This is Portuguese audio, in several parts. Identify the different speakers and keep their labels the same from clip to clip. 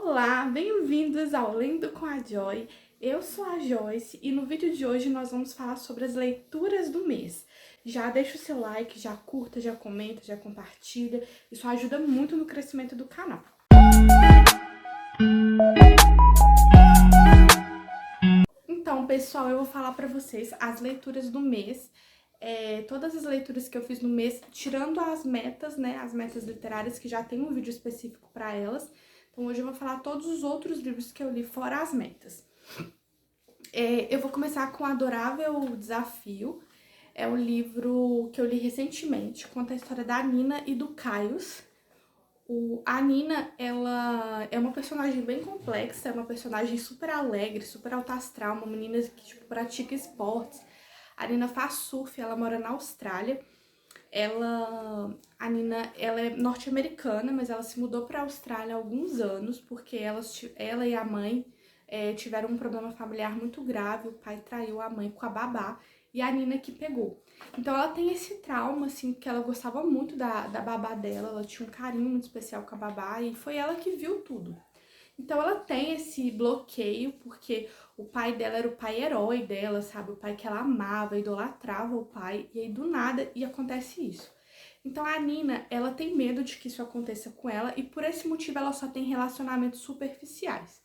Speaker 1: Olá, bem-vindos ao Lendo com a Joy. Eu sou a Joyce e no vídeo de hoje nós vamos falar sobre as leituras do mês. Já deixa o seu like, já curta, já comenta, já compartilha. Isso ajuda muito no crescimento do canal. Então, pessoal, eu vou falar para vocês as leituras do mês. Todas as leituras que eu fiz no mês, tirando as metas, né? As metas literárias, que já tem um vídeo específico para elas. Então, hoje eu vou falar todos os outros livros que eu li, fora as metas. Eu vou começar com Adorável Desafio. É um livro que eu li recentemente, conta a história da Nina e do Caius. A Nina, ela é uma personagem bem complexa, é uma personagem super alegre, super alta astral, uma menina que, tipo, pratica esportes. A Nina faz surf, ela mora na Austrália. A Nina, ela é norte-americana, mas ela se mudou para a Austrália há alguns anos, porque ela e a mãe tiveram um problema familiar muito grave, o pai traiu a mãe com a babá, e a Nina que pegou. Então ela tem esse trauma, assim, que ela gostava muito da babá dela, ela tinha um carinho muito especial com a babá, e foi ela que viu tudo. Então ela tem esse bloqueio, porque o pai dela era o pai herói dela, sabe? O pai que ela amava, idolatrava o pai, e aí do nada e acontece isso. Então a Nina, ela tem medo de que isso aconteça com ela, e por esse motivo ela só tem relacionamentos superficiais.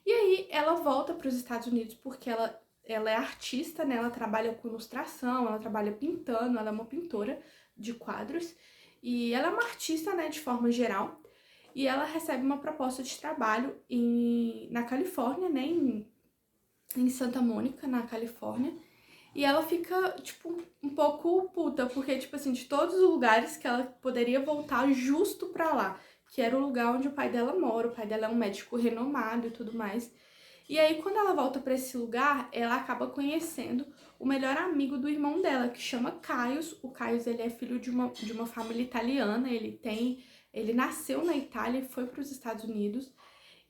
Speaker 1: E aí ela volta para os Estados Unidos porque ela é artista, né? Ela trabalha com ilustração, ela trabalha pintando, ela é uma pintora de quadros. E ela é uma artista, né, de forma geral. E ela recebe uma proposta de trabalho na Califórnia, né, em Santa Mônica, na Califórnia. E ela fica, tipo, um pouco puta, porque, tipo assim, de todos os lugares que ela poderia voltar justo pra lá, que era o lugar onde o pai dela mora, o pai dela é um médico renomado e tudo mais. E aí, quando ela volta pra esse lugar, ela acaba conhecendo o melhor amigo do irmão dela, que chama Caius. O Caius, ele é filho de uma família italiana, ele nasceu na Itália e foi para os Estados Unidos.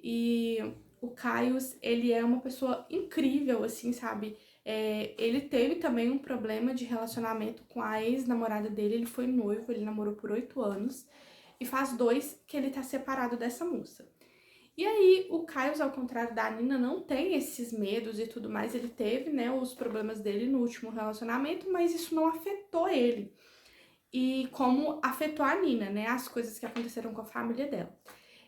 Speaker 1: E o Caius, ele é uma pessoa incrível, assim, sabe? Ele teve também um problema de relacionamento com a ex-namorada dele, ele foi noivo, ele namorou por 8 anos, e faz 2 que ele tá separado dessa moça. E aí, o Caius, ao contrário da Nina, não tem esses medos e tudo mais, ele teve, né, os problemas dele no último relacionamento, mas isso não afetou ele. E como afetou a Nina, né, as coisas que aconteceram com a família dela.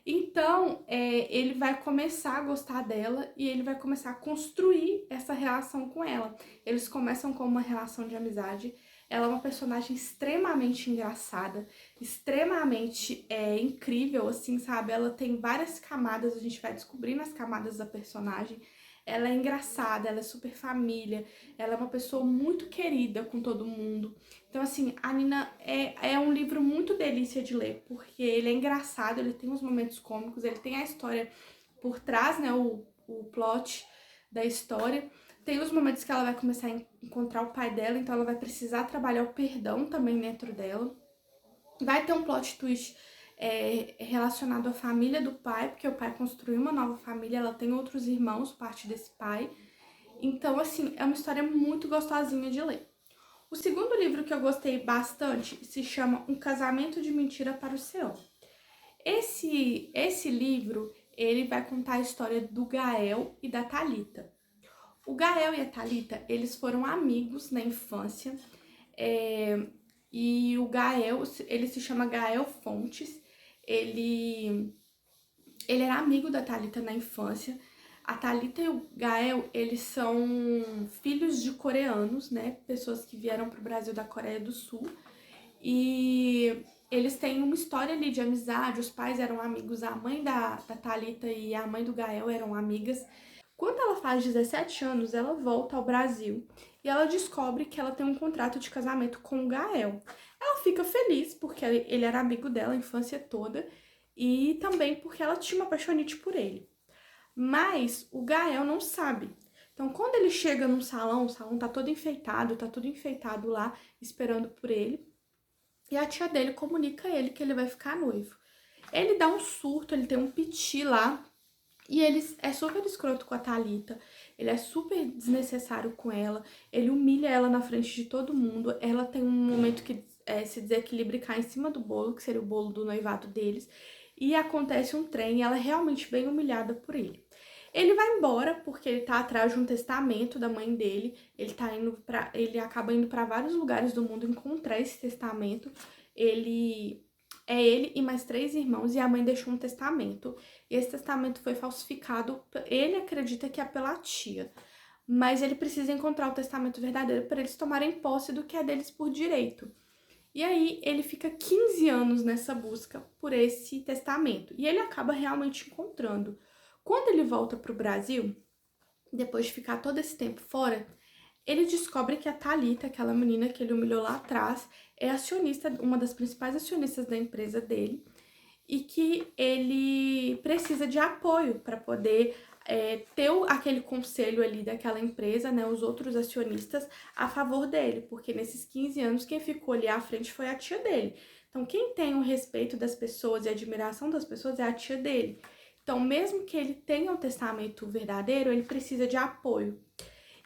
Speaker 1: Então, ele vai começar a gostar dela e ele vai começar a construir essa relação com ela. Eles começam com uma relação de amizade. Ela é uma personagem extremamente engraçada, extremamente incrível, assim, sabe? Ela tem várias camadas, a gente vai descobrindo as camadas da personagem. Ela é engraçada, ela é super família, ela é uma pessoa muito querida com todo mundo. Então, assim, a Nina é um livro muito delícia de ler, porque ele é engraçado, ele tem uns momentos cômicos, ele tem a história por trás, né, o plot da história. Tem os momentos que ela vai começar a encontrar o pai dela, então ela vai precisar trabalhar o perdão também dentro dela. Vai ter um plot twist relacionado à família do pai, porque o pai construiu uma nova família, ela tem outros irmãos, parte desse pai. Então, assim, é uma história muito gostosinha de ler. O segundo livro que eu gostei bastante se chama Um Casamento de Mentira para o Céu. Esse livro, ele vai contar a história do Gael e da Thalita. O Gael e a Thalita, eles foram amigos na infância, e o Gael, ele se chama Gael Fontes, ele era amigo da Thalita na infância. A Thalita e o Gael, eles são filhos de coreanos, né? Pessoas que vieram para o Brasil da Coreia do Sul. E eles têm uma história ali de amizade, os pais eram amigos, a mãe da Thalita e a mãe do Gael eram amigas. Quando ela faz 17 anos, ela volta ao Brasil e ela descobre que ela tem um contrato de casamento com o Gael. Ela fica feliz porque ele era amigo dela a infância toda e também porque ela tinha uma apaixonite por ele. Mas o Gael não sabe. Então, quando ele chega num salão, o salão tá todo enfeitado, tá tudo enfeitado lá, esperando por ele. E a tia dele comunica a ele que ele vai ficar noivo. Ele dá um surto, ele tem um piti lá. E ele é super escroto com a Thalita. Ele é super desnecessário com ela. Ele humilha ela na frente de todo mundo. Ela tem um momento que se desequilibra e cai em cima do bolo, que seria o bolo do noivado deles. e acontece um trem e ela é realmente bem humilhada por ele. Ele vai embora porque ele tá atrás de um testamento da mãe dele. Ele acaba indo para vários lugares do mundo encontrar esse testamento. Ele e mais 3 irmãos e a mãe deixou um testamento. E esse testamento foi falsificado. Ele acredita que é pela tia, mas ele precisa encontrar o testamento verdadeiro para eles tomarem posse do que é deles por direito. E aí ele fica 15 anos nessa busca por esse testamento. E ele acaba realmente encontrando. Quando ele volta para o Brasil, depois de ficar todo esse tempo fora, ele descobre que a Thalita, aquela menina que ele humilhou lá atrás, é acionista, uma das principais acionistas da empresa dele, e que ele precisa de apoio para poder ter aquele conselho ali daquela empresa, né, os outros acionistas a favor dele, porque nesses 15 anos quem ficou ali à frente foi a tia dele. Então quem tem o respeito das pessoas e a admiração das pessoas é a tia dele. Então mesmo que ele tenha um testamento verdadeiro, ele precisa de apoio.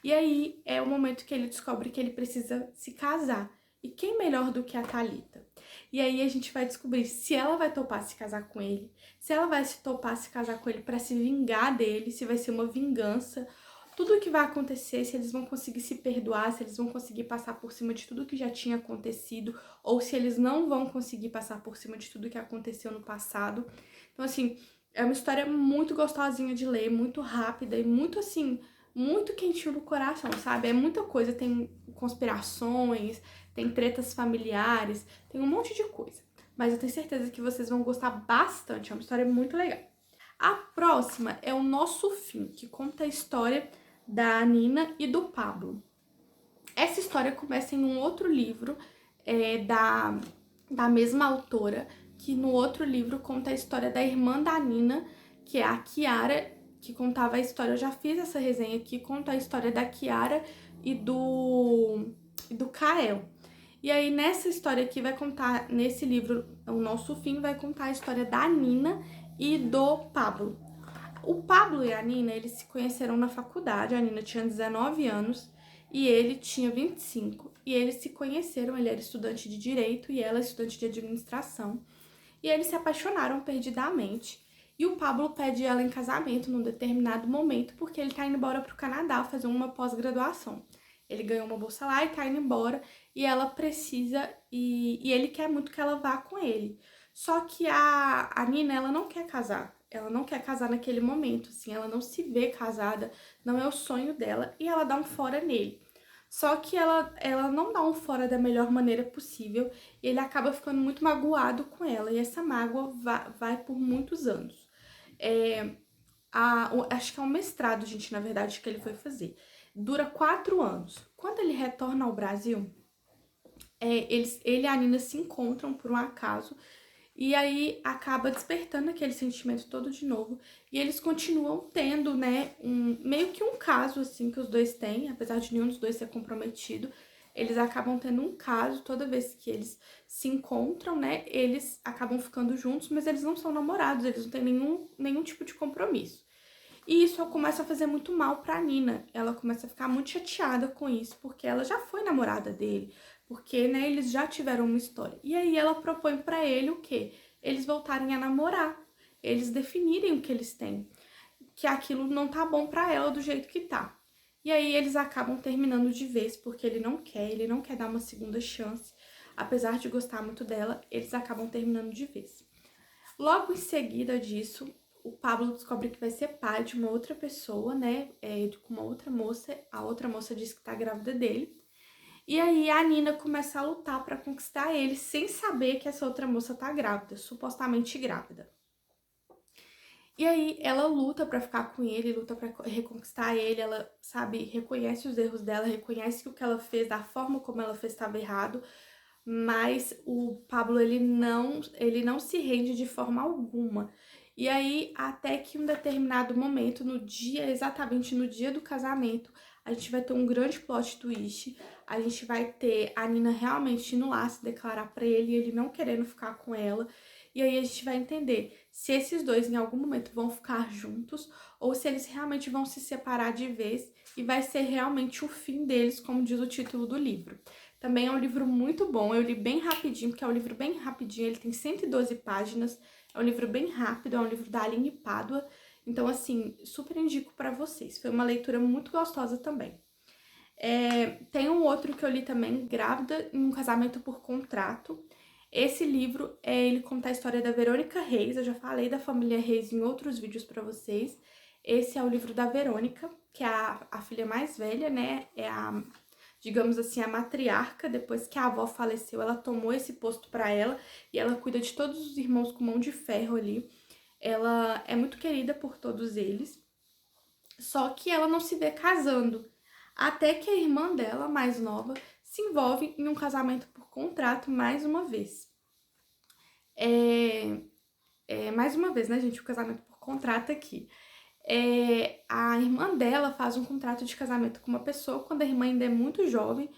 Speaker 1: E aí é o momento que ele descobre que ele precisa se casar. E quem melhor do que a Thalita? E aí a gente vai descobrir se ela vai topar se casar com ele, se ela vai se topar se casar com ele para se vingar dele, se vai ser uma vingança, tudo o que vai acontecer, se eles vão conseguir se perdoar, se eles vão conseguir passar por cima de tudo que já tinha acontecido, ou se eles não vão conseguir passar por cima de tudo que aconteceu no passado. Então, assim, é uma história muito gostosinha de ler, muito rápida e muito, assim, muito quentinho no coração, sabe? É muita coisa, tem conspirações, tem tretas familiares, tem um monte de coisa. Mas eu tenho certeza que vocês vão gostar bastante, é uma história muito legal. A próxima é O Nosso Fim, que conta a história da Nina e do Pablo. Essa história começa em um outro livro da mesma autora, que no outro livro conta a história da irmã da Nina, que é a Kiara, que contava a história, eu já fiz essa resenha aqui, conta a história da Kiara e do Kael. E aí nessa história aqui vai contar, nesse livro, O Nosso Fim, vai contar a história da Nina e do Pablo. O Pablo e a Nina, eles se conheceram na faculdade, a Nina tinha 19 anos e ele tinha 25. E eles se conheceram, ele era estudante de Direito e ela estudante de Administração. E eles se apaixonaram perdidamente. E o Pablo pede ela em casamento num determinado momento, porque ele tá indo embora pro Canadá fazer uma pós-graduação. Ele ganhou uma bolsa lá e tá indo embora, e ela precisa, e ele quer muito que ela vá com ele. Só que a Nina, ela não quer casar. Ela não quer casar naquele momento, assim, ela não se vê casada, não é o sonho dela, e ela dá um fora nele. Só que ela não dá um fora da melhor maneira possível, e ele acaba ficando muito magoado com ela, e essa mágoa vai por muitos anos. Acho que é um mestrado, gente, na verdade, que ele foi fazer. Dura 4 anos. Quando ele retorna ao Brasil, ele e a Nina se encontram por um acaso, e aí acaba despertando aquele sentimento todo de novo. E eles continuam tendo, né, meio que um caso, assim, que os dois têm. Apesar de nenhum dos dois ser comprometido, eles acabam tendo um caso toda vez que eles se encontram, né? Eles acabam ficando juntos, mas eles não são namorados, eles não têm nenhum tipo de compromisso. E isso começa a fazer muito mal pra Nina. Ela começa a ficar muito chateada com isso, porque ela já foi namorada dele, porque, né, eles já tiveram uma história. E aí ela propõe pra ele o quê? Eles voltarem a namorar, eles definirem o que eles têm, que aquilo não tá bom pra ela do jeito que tá. E aí eles acabam terminando de vez, porque ele não quer dar uma segunda chance. Apesar de gostar muito dela, eles acabam terminando de vez. Logo em seguida disso, o Pablo descobre que vai ser pai de uma outra pessoa, né? Com uma outra moça. A outra moça diz que tá grávida dele. E aí a Nina começa a lutar pra conquistar ele, sem saber que essa outra moça tá grávida, supostamente grávida. E aí ela luta pra ficar com ele, luta pra reconquistar ele, ela, sabe, reconhece os erros dela, reconhece que o que ela fez, da forma como ela fez, estava errado, mas o Pablo, ele não se rende de forma alguma. E aí, até que um determinado momento, exatamente no dia do casamento, a gente vai ter um grande plot twist, a gente vai ter a Nina realmente indo lá se declarar pra ele, e ele não querendo ficar com ela, e aí a gente vai entender se esses dois em algum momento vão ficar juntos, ou se eles realmente vão se separar de vez, e vai ser realmente o fim deles, como diz o título do livro. Também é um livro muito bom, eu li bem rapidinho, porque é um livro bem rapidinho, ele tem 112 páginas, É um livro bem rápido, é um livro da Aline Pádua. Então, assim, super indico pra vocês. Foi uma leitura muito gostosa também. Tem um outro que eu li também, Grávida em um Casamento por Contrato. Esse livro, ele conta a história da Verônica Reis. Eu já falei da família Reis em outros vídeos pra vocês. Esse é o livro da Verônica, que é a filha mais velha, né? É a, digamos assim, a matriarca. Depois que a avó faleceu, ela tomou esse posto pra ela e ela cuida de todos os irmãos com mão de ferro ali. Ela é muito querida por todos eles, só que ela não se vê casando. Até que a irmã dela, mais nova, se envolve em um casamento por contrato mais uma vez. Mais uma vez, né, gente? O casamento por contrato aqui. A irmã dela faz um contrato de casamento com uma pessoa quando a irmã ainda é muito jovem.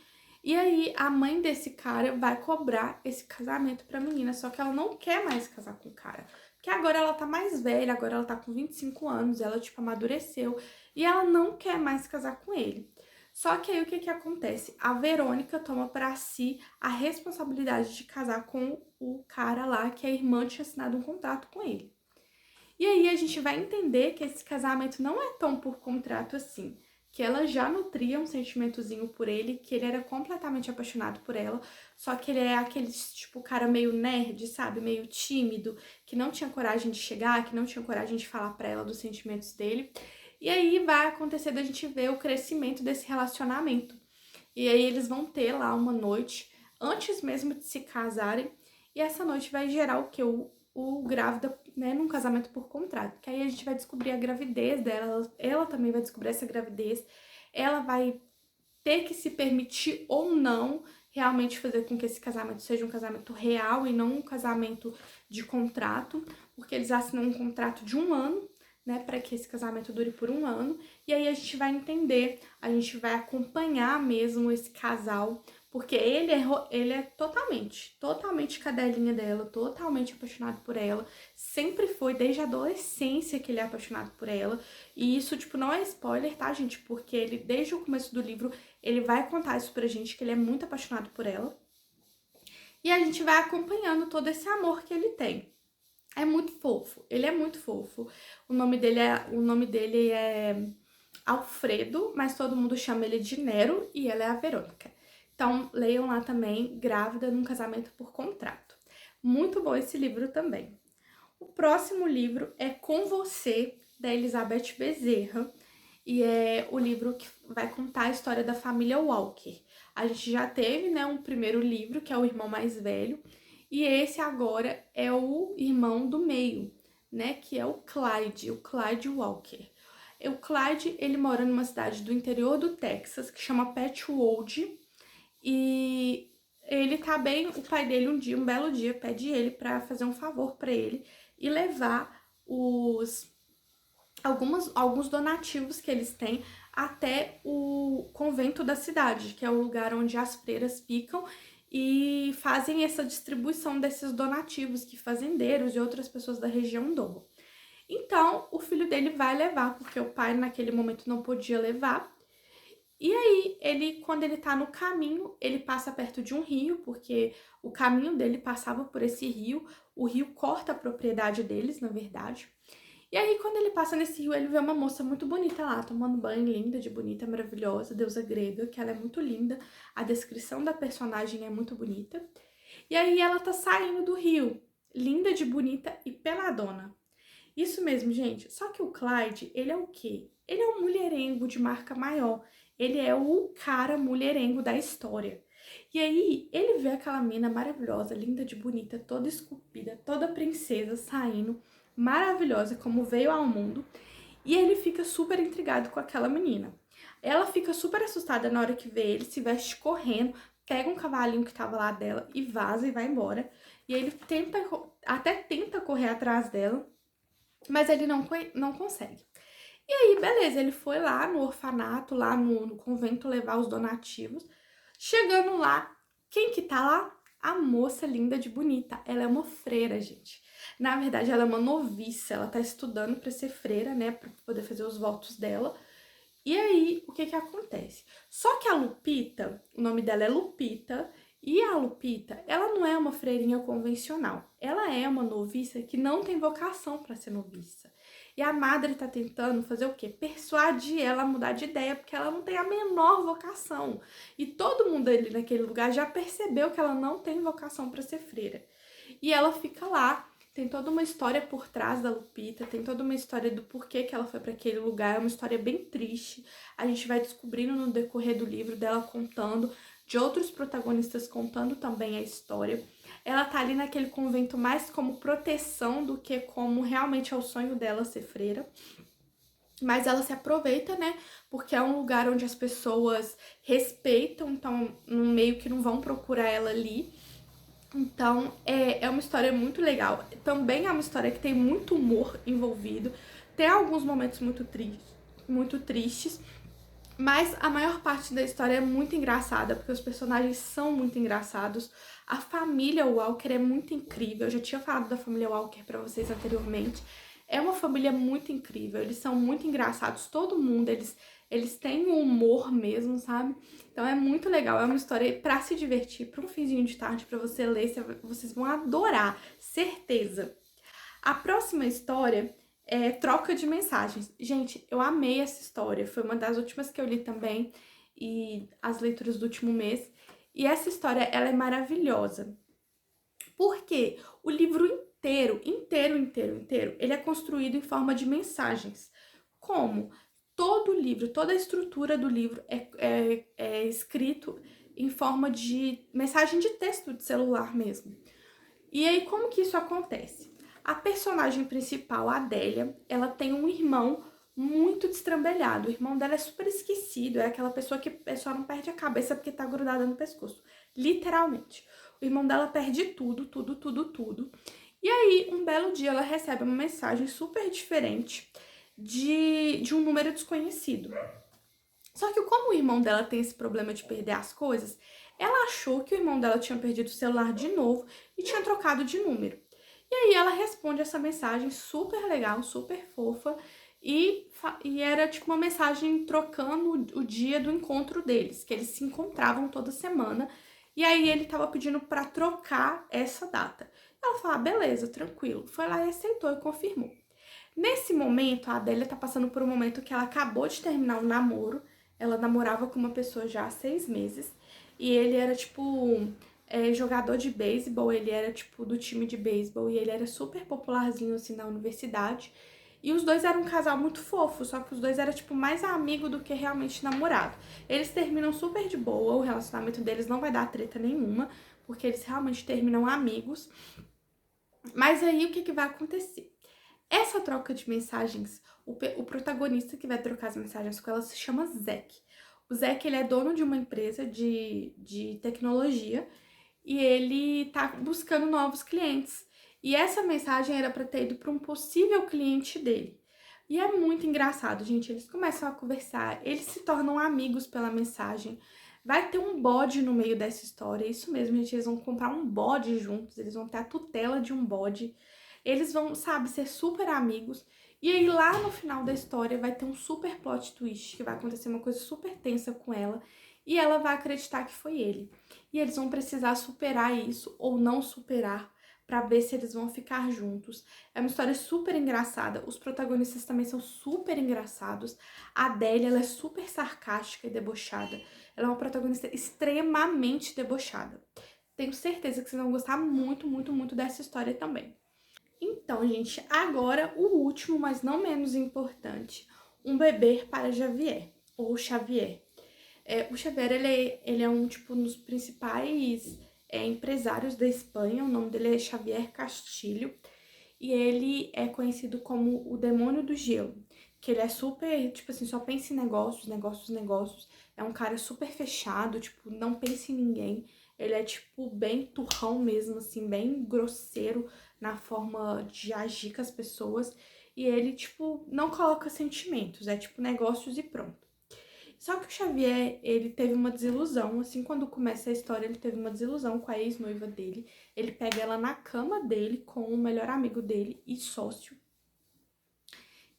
Speaker 1: E aí a mãe desse cara vai cobrar esse casamento pra menina, só que ela não quer mais casar com o cara. Porque agora ela tá mais velha, agora ela tá com 25 anos, ela tipo amadureceu e ela não quer mais casar com ele. Só que aí o que que acontece? A Verônica toma pra si a responsabilidade de casar com o cara lá que a irmã tinha assinado um contrato com ele. E aí a gente vai entender que esse casamento não é tão por contrato assim, que ela já nutria um sentimentozinho por ele, que ele era completamente apaixonado por ela, só que ele é aquele tipo cara meio nerd, sabe, meio tímido, que não tinha coragem de chegar, que não tinha coragem de falar pra ela dos sentimentos dele. E aí vai acontecer da gente ver o crescimento desse relacionamento. E aí eles vão ter lá uma noite antes mesmo de se casarem, e essa noite vai gerar o que? O grávida, né, num casamento por contrato. Que aí a gente vai descobrir a gravidez dela, ela também vai descobrir essa gravidez, ela vai ter que se permitir ou não realmente fazer com que esse casamento seja um casamento real e não um casamento de contrato, porque eles assinam um contrato de 1 ano, né, para que esse casamento dure por 1 ano, e aí a gente vai entender, a gente vai acompanhar mesmo esse casal, porque ele é totalmente cadelinha dela, totalmente apaixonado por ela, sempre foi, desde a adolescência que ele é apaixonado por ela, e isso, tipo, não é spoiler, tá, gente, porque ele, desde o começo do livro, ele vai contar isso pra gente, que ele é muito apaixonado por ela, e a gente vai acompanhando todo esse amor que ele tem. É muito fofo, ele é muito fofo. O nome dele é Alfredo, mas todo mundo chama ele de Nero e ela é a Verônica. Então, leiam lá também, Grávida num Casamento por Contrato. Muito bom esse livro também. O próximo livro é Com Você, da Elizabeth Bezerra, e é o livro que vai contar a história da família Walker. A gente já teve, né, um primeiro livro, que é o irmão mais velho, e esse agora é o irmão do meio, né, que é o Clyde Walker. O Clyde, ele mora numa cidade do interior do Texas, que chama Petwold, e ele tá bem, o pai dele um belo dia, pede ele pra fazer um favor pra ele e levar alguns donativos que eles têm até o convento da cidade, que é o lugar onde as freiras ficam e fazem essa distribuição desses donativos que fazendeiros e outras pessoas da região doam. Então, o filho dele vai levar, porque o pai naquele momento não podia levar. E aí, quando ele tá no caminho, ele passa perto de um rio, porque o caminho dele passava por esse rio. O rio corta a propriedade deles, na verdade. E aí, quando ele passa nesse rio, ele vê uma moça muito bonita lá, tomando banho, linda, de bonita, maravilhosa, deusa grega, que ela é muito linda. A descrição da personagem é muito bonita. E aí, ela tá saindo do rio, linda, de bonita e peladona. Isso mesmo, gente. Só que o Clyde, ele é o quê? Ele é um mulherengo de marca maior. Ele é o cara mulherengo da história. E aí, ele vê aquela mina maravilhosa, linda de bonita, toda esculpida, toda princesa saindo, maravilhosa como veio ao mundo. E ele fica super intrigado com aquela menina. Ela fica super assustada na hora que vê ele, se veste correndo, pega um cavalinho que tava lá dela e vaza e vai embora. E ele até tenta correr atrás dela, mas ele não consegue. E aí, beleza, ele foi lá no orfanato, lá no convento, levar os donativos. Chegando lá, quem que tá lá? A moça linda de bonita. Ela é uma freira, gente. Na verdade, ela é uma noviça, ela tá estudando pra ser freira, né, pra poder fazer os votos dela. E aí, o que que acontece? Só que a Lupita, o nome dela é Lupita, E a Lupita, ela não é uma freirinha convencional. Ela é uma noviça que não tem vocação para ser noviça. E a madre tá tentando fazer o quê? Persuadir ela a mudar de ideia, porque ela não tem a menor vocação. E todo mundo ali naquele lugar já percebeu que ela não tem vocação para ser freira. E ela fica lá. Tem toda uma história por trás da Lupita, tem toda uma história do porquê que ela foi para aquele lugar, é uma história bem triste. A gente vai descobrindo no decorrer do livro dela contando, de outros protagonistas contando também a história. Ela tá ali naquele convento mais como proteção do que como realmente é o sonho dela ser freira. Mas ela se aproveita, né? Porque é um lugar onde as pessoas respeitam, então meio que não vão procurar ela ali. Então, é uma história muito legal. Também é uma história que tem muito humor envolvido. Tem alguns momentos muito tristes, mas a maior parte da história é muito engraçada, porque os personagens são muito engraçados. A família Walker é muito incrível. Eu já tinha falado da família Walker pra vocês anteriormente. É uma família muito incrível. Eles são muito engraçados. Todo mundo, eles têm um humor mesmo, sabe? Então é muito legal. É uma história pra se divertir, pra um finzinho de tarde, pra você ler. Vocês vão adorar, certeza. A próxima história é Troca de Mensagens. Gente, eu amei essa história. Foi uma das últimas que eu li também e as leituras do último mês. E essa história, ela é maravilhosa. Porque o livro inteiro, ele é construído em forma de mensagens. Como? Todo o livro, toda a estrutura do livro é escrito em forma de mensagem de texto de celular mesmo. E aí, como que isso acontece? A personagem principal, a Adélia, ela tem um irmão muito destrambelhado. O irmão dela é super esquecido, é aquela pessoa que só não perde a cabeça porque tá grudada no pescoço. Literalmente. O irmão dela perde tudo. E aí, um belo dia, ela recebe uma mensagem super diferente de um número desconhecido. Só que como o irmão dela tem esse problema de perder as coisas, ela achou que o irmão dela tinha perdido o celular de novo e tinha trocado de número. E aí ela responde essa mensagem super legal, super fofa, e era tipo uma mensagem trocando o dia do encontro deles, que eles se encontravam toda semana, e aí ele tava pedindo para trocar essa data. Ela falou, ah, beleza, tranquilo. Foi lá e aceitou e confirmou. Nesse momento, a Adélia tá passando por um momento que ela acabou de terminar um namoro. Ela namorava com uma pessoa já há 6 meses. E ele era, tipo, jogador de beisebol. Ele era, tipo, do time de beisebol. E ele era super popularzinho, assim, na universidade. E os dois eram um casal muito fofo. Só que os dois eram, tipo, mais amigo do que realmente namorado. Eles terminam super de boa. O relacionamento deles não vai dar treta nenhuma. Porque eles realmente terminam amigos. Mas aí, o que vai acontecer? Essa troca de mensagens, o protagonista que vai trocar as mensagens com ela se chama Zack. O Zack, ele é dono de uma empresa de tecnologia e ele tá buscando novos clientes. E essa mensagem era para ter ido para um possível cliente dele. E é muito engraçado, gente. Eles começam a conversar, eles se tornam amigos pela mensagem. Vai ter um bode no meio dessa história. Isso mesmo, gente. Eles vão comprar um bode juntos, eles vão ter a tutela de um bode. Eles vão, sabe, ser super amigos. E aí, lá no final da história, vai ter um super plot twist, que vai acontecer uma coisa super tensa com ela. E ela vai acreditar que foi ele. E eles vão precisar superar isso ou não superar para ver se eles vão ficar juntos. É uma história super engraçada. Os protagonistas também são super engraçados. A Adélia, ela é super sarcástica e debochada. Ela é uma protagonista extremamente debochada. Tenho certeza que vocês vão gostar muito dessa história também. Então, gente, agora o último, mas não menos importante, Um Beber para Javier, ou Xavier. O Xavier, ele é um, tipo, um dos principais empresários da Espanha, o nome dele é Xavier Castilho, e ele é conhecido como o demônio do gelo, que ele é super, tipo assim, só pensa em negócios, é um cara super fechado, tipo, não pensa em ninguém, ele é, tipo, bem turrão mesmo, assim, bem grosseiro na forma de agir com as pessoas, e ele, tipo, não coloca sentimentos, é, tipo, negócios e pronto. Só que o Xavier, ele teve uma desilusão, assim, quando começa a história, ele teve uma desilusão com a ex-noiva dele. Ele pega ela na cama dele com o melhor amigo dele e sócio.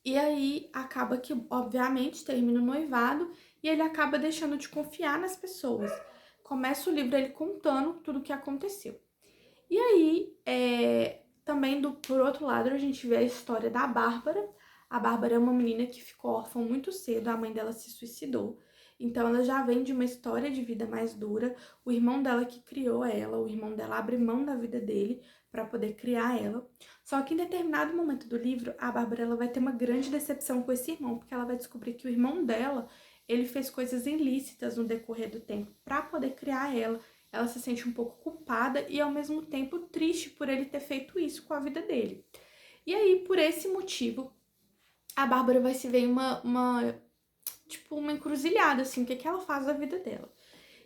Speaker 1: E aí acaba que, obviamente, termina o noivado e ele acaba deixando de confiar nas pessoas. começa o livro ele contando tudo o que aconteceu. E aí, também por outro lado, a gente vê a história da Bárbara. A Bárbara é uma menina que ficou órfã muito cedo, a mãe dela se suicidou. Então ela já vem de uma história de vida mais dura. O irmão dela que criou ela, o irmão dela abre mão da vida dele para poder criar ela. Só que em determinado momento do livro, a Bárbara ela vai ter uma grande decepção com esse irmão, porque ela vai descobrir que o irmão dela, ele fez coisas ilícitas no decorrer do tempo para poder criar ela. Ela se sente um pouco culpada e ao mesmo tempo triste por ele ter feito isso com a vida dele. E aí, por esse motivo, a Bárbara vai se ver em uma encruzilhada, assim, o que que ela faz da vida dela.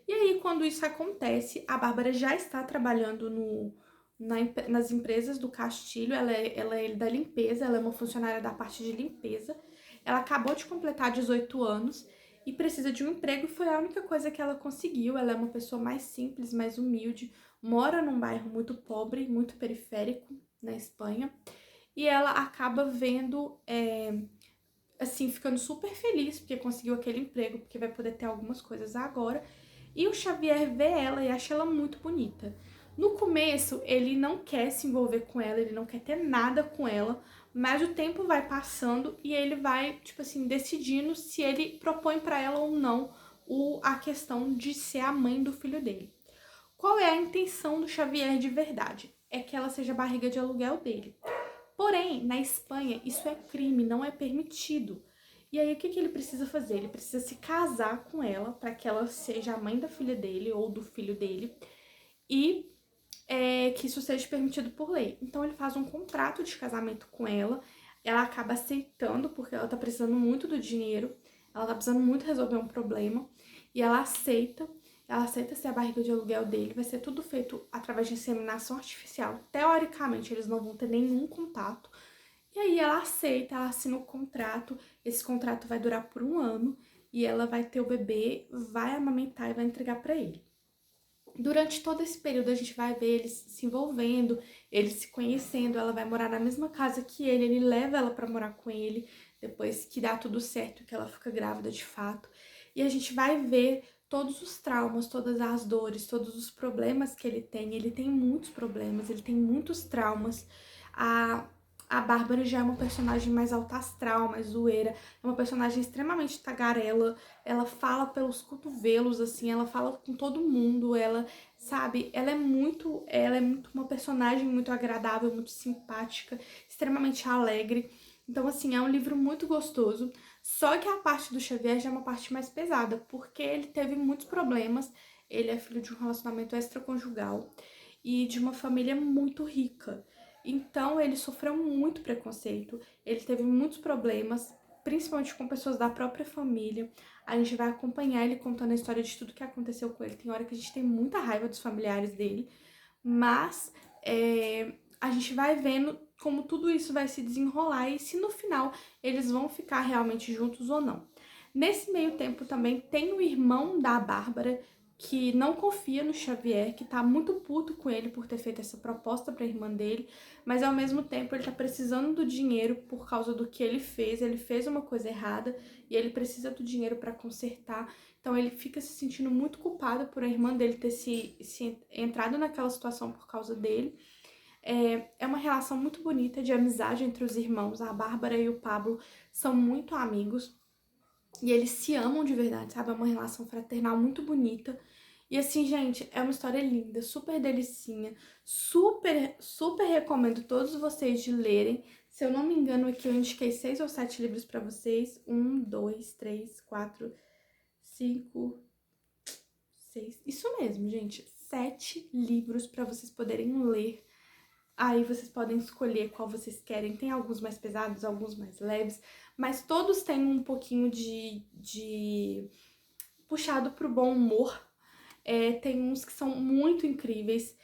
Speaker 1: E aí, quando isso acontece, a Bárbara já está trabalhando nas empresas do Castilho, ela é da limpeza, ela é uma funcionária da parte de limpeza. Ela acabou de completar 18 anos e precisa de um emprego, e foi a única coisa que ela conseguiu. Ela é uma pessoa mais simples, mais humilde, mora num bairro muito pobre, muito periférico, na Espanha, e ela acaba vendo, assim, ficando super feliz porque conseguiu aquele emprego, porque vai poder ter algumas coisas agora. E o Xavier vê ela e acha ela muito bonita. No começo, ele não quer se envolver com ela, ele não quer ter nada com ela, mas o tempo vai passando e ele vai, tipo assim, decidindo se ele propõe pra ela ou não a questão de ser a mãe do filho dele. Qual é a intenção do Xavier de verdade? É que ela seja a barriga de aluguel dele. Porém, na Espanha, isso é crime, não é permitido. E aí, o que ele precisa fazer? Ele precisa se casar com ela para que ela seja a mãe da filha dele ou do filho dele e que isso seja permitido por lei. Então, ele faz um contrato de casamento com ela, ela acaba aceitando porque ela tá precisando muito do dinheiro, ela tá precisando muito resolver um problema e ela aceita ser a barriga de aluguel dele, vai ser tudo feito através de inseminação artificial. Teoricamente, eles não vão ter nenhum contato. E aí ela aceita, ela assina o contrato, esse contrato vai durar por 1 ano e ela vai ter o bebê, vai amamentar e vai entregar para ele. Durante todo esse período a gente vai ver eles se envolvendo, eles se conhecendo, ela vai morar na mesma casa que ele leva ela para morar com ele, depois que dá tudo certo, que ela fica grávida de fato. E a gente vai ver todos os traumas, todas as dores, todos os problemas que ele tem muitos problemas, ele tem muitos traumas. A a Bárbara já é uma personagem mais alta astral, mais zoeira, é uma personagem extremamente tagarela, ela fala pelos cotovelos, assim, ela fala com todo mundo, ela, sabe, ela é muito uma personagem muito agradável, muito simpática, extremamente alegre. Então, assim, é um livro muito gostoso, só que a parte do Xavier já é uma parte mais pesada, porque ele teve muitos problemas, ele é filho de um relacionamento extraconjugal e de uma família muito rica. Então, ele sofreu muito preconceito, ele teve muitos problemas, principalmente com pessoas da própria família. A gente vai acompanhar ele contando a história de tudo que aconteceu com ele. Tem hora que a gente tem muita raiva dos familiares dele, mas a gente vai vendo como tudo isso vai se desenrolar e se no final eles vão ficar realmente juntos ou não. Nesse meio tempo também tem o irmão da Bárbara, que não confia no Xavier, que tá muito puto com ele por ter feito essa proposta pra irmã dele, mas ao mesmo tempo ele tá precisando do dinheiro por causa do que ele fez uma coisa errada e ele precisa do dinheiro pra consertar, então ele fica se sentindo muito culpado por a irmã dele ter se entrado naquela situação por causa dele. É uma relação muito bonita de amizade entre os irmãos, a Bárbara e o Pablo são muito amigos e eles se amam de verdade, sabe? É uma relação fraternal muito bonita. E assim, gente, é uma história linda, super delicinha, super, super recomendo todos vocês de lerem. Se eu não me engano, aqui eu indiquei 6 ou 7 livros pra vocês. 1, 2, 3, 4, 5, 6. Isso mesmo, gente. 7 livros pra vocês poderem ler. Aí vocês podem escolher qual vocês querem. Tem alguns mais pesados, alguns mais leves, mas todos têm um pouquinho de puxado pro bom humor. Tem uns que são muito incríveis,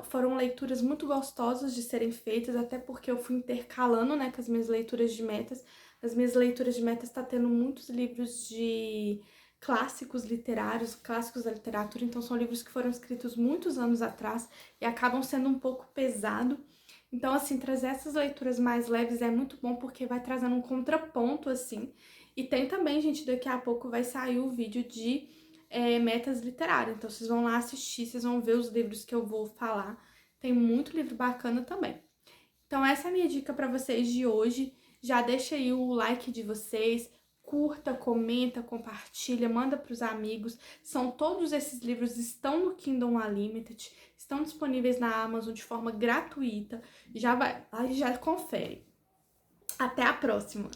Speaker 1: foram leituras muito gostosas de serem feitas, até porque eu fui intercalando, né, com as minhas leituras de metas. As minhas leituras de metas tá tendo muitos livros de clássicos literários, clássicos da literatura, então são livros que foram escritos muitos anos atrás e acabam sendo um pouco pesado. Então, assim, trazer essas leituras mais leves é muito bom porque vai trazendo um contraponto, assim. E tem também, gente, daqui a pouco vai sair o vídeo de Metas Literárias. Então, vocês vão lá assistir, vocês vão ver os livros que eu vou falar. Tem muito livro bacana também. Então, essa é a minha dica para vocês de hoje. Já deixa aí o like de vocês, curta, comenta, compartilha, manda para os amigos. Todos esses livros estão no Kindle Unlimited, estão disponíveis na Amazon de forma gratuita. Já vai, aí já confere. Até a próxima!